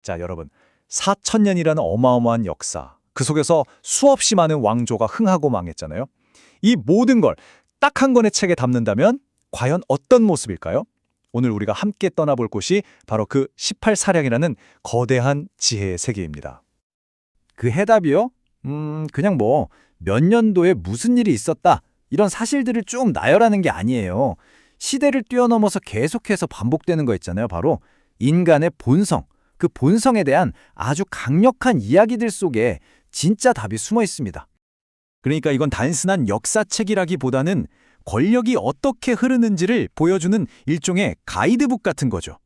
자, 여러분. 4천년이라는 어마어마한 역사. 그 속에서 수없이 많은 왕조가 흥하고 망했잖아요. 이 모든 걸 딱 한 권의 책에 담는다면 과연 어떤 모습일까요? 오늘 우리가 함께 떠나볼 곳이 바로 그 18사량이라는 거대한 지혜의 세계입니다. 그 해답이요? 그냥 몇 년도에 무슨 일이 있었다. 이런 사실들을 쭉 나열하는 게 아니에요. 시대를 뛰어넘어서 계속해서 반복되는 거 있잖아요. 바로 인간의 본성. 그 본성에 대한 아주 강력한 이야기들 속에 진짜 답이 숨어 있습니다. 그러니까 이건 단순한 역사책이라기보다는 권력이 어떻게 흐르는지를 보여주는 일종의 가이드북 같은 거죠.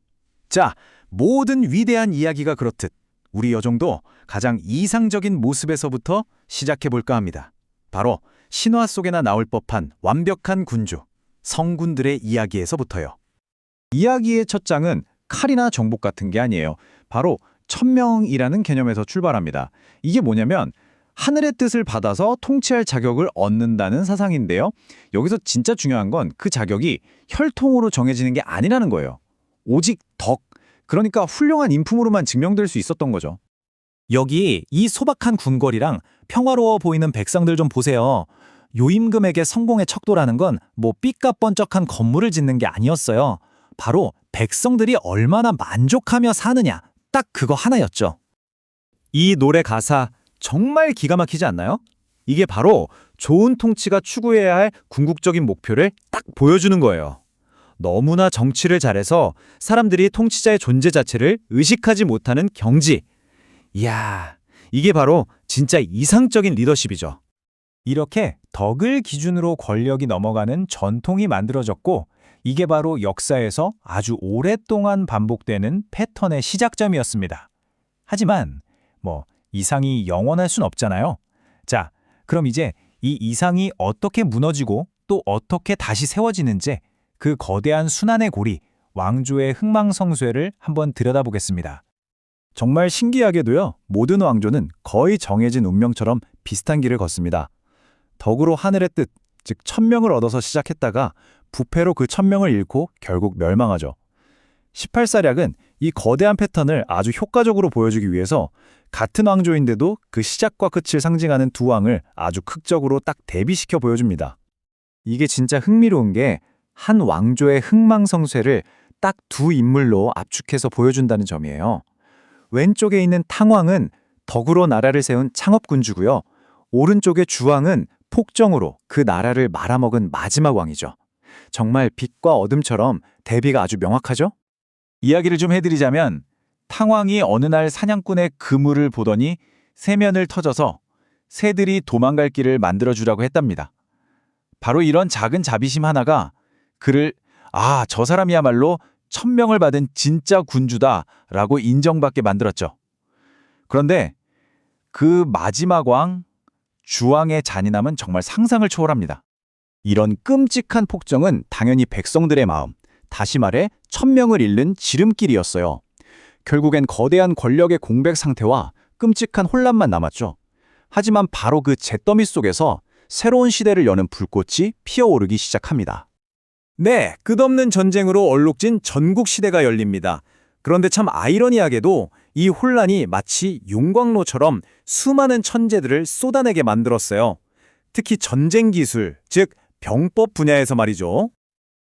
자, 모든 위대한 이야기가 그렇듯 우리 여정도 가장 이상적인 모습에서부터 시작해볼까 합니다. 바로 신화 속에나 나올 법한 완벽한 군주, 성군들의 이야기에서부터요. 이야기의 첫 장은 칼이나 정복 같은 게 아니에요. 바로 천명이라는 개념에서 출발합니다. 이게 뭐냐면 하늘의 뜻을 받아서 통치할 자격을 얻는다는 사상인데요. 여기서 진짜 중요한 건 그 자격이 혈통으로 정해지는 게 아니라는 거예요. 오직 덕, 그러니까 훌륭한 인품으로만 증명될 수 있었던 거죠. 여기 이 소박한 궁궐이랑 평화로워 보이는 백성들 좀 보세요. 요임금에게 성공의 척도라는 건 삐까뻔쩍한 건물을 짓는 게 아니었어요. 바로 백성들이 얼마나 만족하며 사느냐, 딱 그거 하나였죠. 이 노래 가사 정말 기가 막히지 않나요? 이게 바로 좋은 통치가 추구해야 할 궁극적인 목표를 딱 보여주는 거예요. 너무나 정치를 잘해서 사람들이 통치자의 존재 자체를 의식하지 못하는 경지. 이야, 이게 바로 진짜 이상적인 리더십이죠. 이렇게 덕을 기준으로 권력이 넘어가는 전통이 만들어졌고, 이게 바로 역사에서 아주 오랫동안 반복되는 패턴의 시작점이었습니다. 하지만 이상이 영원할 순 없잖아요. 자, 그럼 이제 이 이상이 어떻게 무너지고 또 어떻게 다시 세워지는지 그 거대한 순환의 고리, 왕조의 흥망성쇠를 한번 들여다보겠습니다. 정말 신기하게도요, 모든 왕조는 거의 정해진 운명처럼 비슷한 길을 걷습니다. 덕으로 하늘의 뜻, 즉 천명을 얻어서 시작했다가 부패로 그 천명을 잃고 결국 멸망하죠. 18사략은 이 거대한 패턴을 아주 효과적으로 보여주기 위해서 같은 왕조인데도 그 시작과 끝을 상징하는 두 왕을 아주 극적으로 딱 대비시켜 보여줍니다. 이게 진짜 흥미로운 게 한 왕조의 흥망성쇠를 딱 두 인물로 압축해서 보여준다는 점이에요. 왼쪽에 있는 탕왕은 덕으로 나라를 세운 창업군주고요. 오른쪽의 주왕은 폭정으로 그 나라를 말아먹은 마지막 왕이죠. 정말 빛과 어둠처럼 대비가 아주 명확하죠? 이야기를 좀 해드리자면 탕왕이 어느 날 사냥꾼의 그물을 보더니 세면을 터져서 새들이 도망갈 길을 만들어주라고 했답니다. 바로 이런 작은 자비심 하나가 그를 저 사람이야말로 천명을 받은 진짜 군주다라고 인정받게 만들었죠. 그런데 그 마지막 왕, 주왕의 잔인함은 정말 상상을 초월합니다. 이런 끔찍한 폭정은 당연히 백성들의 마음, 다시 말해 천명을 잃는 지름길이었어요. 결국엔 거대한 권력의 공백 상태와 끔찍한 혼란만 남았죠. 하지만 바로 그 잿더미 속에서 새로운 시대를 여는 불꽃이 피어오르기 시작합니다. 네, 끝없는 전쟁으로 얼룩진 전국 시대가 열립니다. 그런데 참 아이러니하게도 이 혼란이 마치 용광로처럼 수많은 천재들을 쏟아내게 만들었어요. 특히 전쟁 기술, 즉 병법 분야에서 말이죠.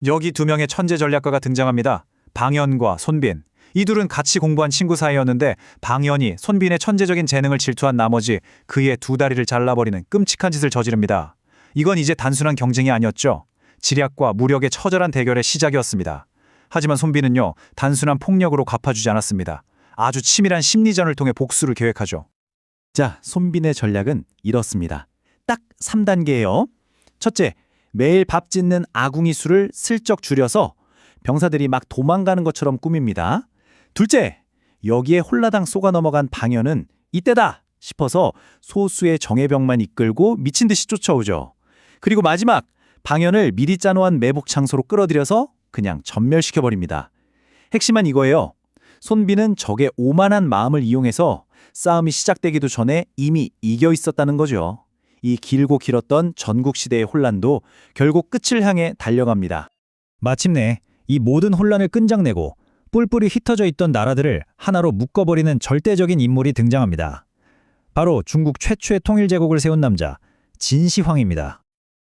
여기 두 명의 천재 전략가가 등장합니다. 방연과 손빈. 이 둘은 같이 공부한 친구 사이였는데 방연이 손빈의 천재적인 재능을 질투한 나머지 그의 두 다리를 잘라버리는 끔찍한 짓을 저지릅니다. 이건 이제 단순한 경쟁이 아니었죠. 지략과 무력의 처절한 대결의 시작이었습니다. 하지만 손빈은요, 단순한 폭력으로 갚아주지 않았습니다. 아주 치밀한 심리전을 통해 복수를 계획하죠. 자, 손빈의 전략은 이렇습니다. 딱 3단계예요. 첫째, 매일 밥 짓는 아궁이 수를 슬쩍 줄여서 병사들이 막 도망가는 것처럼 꾸밉니다. 둘째, 여기에 홀라당 쏘가 넘어간 방연은 이때다 싶어서 소수의 정예병만 이끌고 미친 듯이 쫓아오죠. 그리고 마지막, 방연을 미리 짜놓은 매복 장소로 끌어들여서 그냥 전멸시켜버립니다. 핵심은 이거예요. 손빈은 적의 오만한 마음을 이용해서 싸움이 시작되기도 전에 이미 이겨 있었다는 거죠. 이 길고 길었던 전국시대의 혼란도 결국 끝을 향해 달려갑니다. 마침내 이 모든 혼란을 끈장내고 뿔뿔이 흩어져 있던 나라들을 하나로 묶어버리는 절대적인 인물이 등장합니다. 바로 중국 최초의 통일제국을 세운 남자 진시황입니다.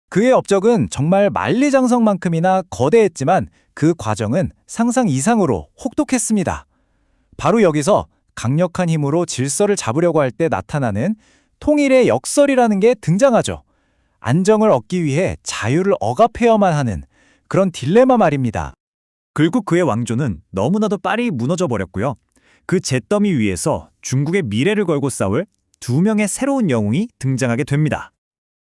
그의 업적은 정말 만리장성만큼이나 거대했지만 그 과정은 상상 이상으로 혹독했습니다. 바로 여기서 강력한 힘으로 질서를 잡으려고 할 때 나타나는 통일의 역설이라는 게 등장하죠. 안정을 얻기 위해 자유를 억압해야만 하는 그런 딜레마 말입니다. 결국 그의 왕조는 너무나도 빨리 무너져 버렸고요. 그 잿더미 위에서 중국의 미래를 걸고 싸울 두 명의 새로운 영웅이 등장하게 됩니다.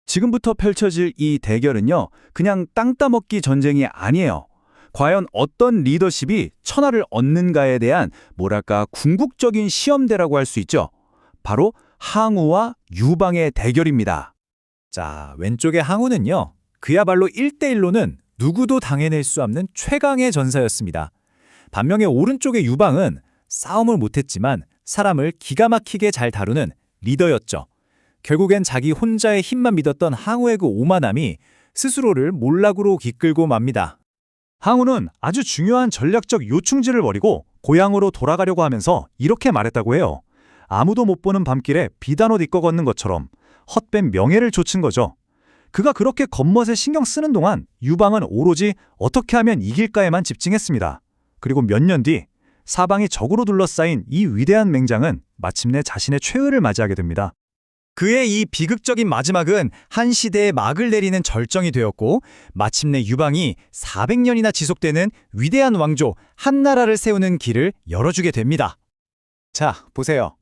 지금부터 펼쳐질 이 대결은요, 그냥 땅 따먹기 전쟁이 아니에요. 과연 어떤 리더십이 천하를 얻는가에 대한 뭐랄까 궁극적인 시험대라고 할 수 있죠. 바로 항우와 유방의 대결입니다. 자, 왼쪽의 항우는요. 그야말로 1대1로는 누구도 당해낼 수 없는 최강의 전사였습니다. 반면에 오른쪽의 유방은 싸움을 못했지만 사람을 기가 막히게 잘 다루는 리더였죠. 결국엔 자기 혼자의 힘만 믿었던 항우의 그 오만함이 스스로를 몰락으로 이끌고 맙니다. 항우는 아주 중요한 전략적 요충지를 버리고 고향으로 돌아가려고 하면서 이렇게 말했다고 해요. 아무도 못 보는 밤길에 비단옷 입고 걷는 것처럼 헛된 명예를 좇은 거죠. 그가 그렇게 겉멋에 신경 쓰는 동안 유방은 오로지 어떻게 하면 이길까에만 집중했습니다. 그리고 몇 년 뒤 사방이 적으로 둘러싸인 이 위대한 맹장은 마침내 자신의 최후를 맞이하게 됩니다. 그의 이 비극적인 마지막은 한 시대의 막을 내리는 절정이 되었고 마침내 유방이 400년이나 지속되는 위대한 왕조 한나라를 세우는 길을 열어주게 됩니다. 자, 보세요.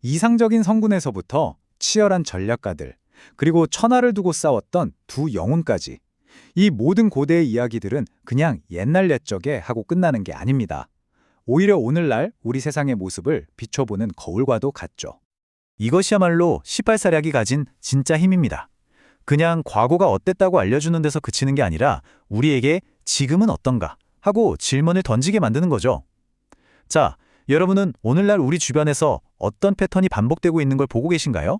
이상적인 성군에서부터 치열한 전략가들, 그리고 천하를 두고 싸웠던 두 영웅까지. 이 모든 고대의 이야기들은 그냥 옛날 옛적에 하고 끝나는 게 아닙니다. 오히려 오늘날 우리 세상의 모습을 비춰보는 거울과도 같죠. 이것이야말로 18사략이 가진 진짜 힘입니다. 그냥 과거가 어땠다고 알려주는 데서 그치는 게 아니라 우리에게 지금은 어떤가 하고 질문을 던지게 만드는 거죠. 자, 여러분은 오늘날 우리 주변에서 어떤 패턴이 반복되고 있는 걸 보고 계신가요?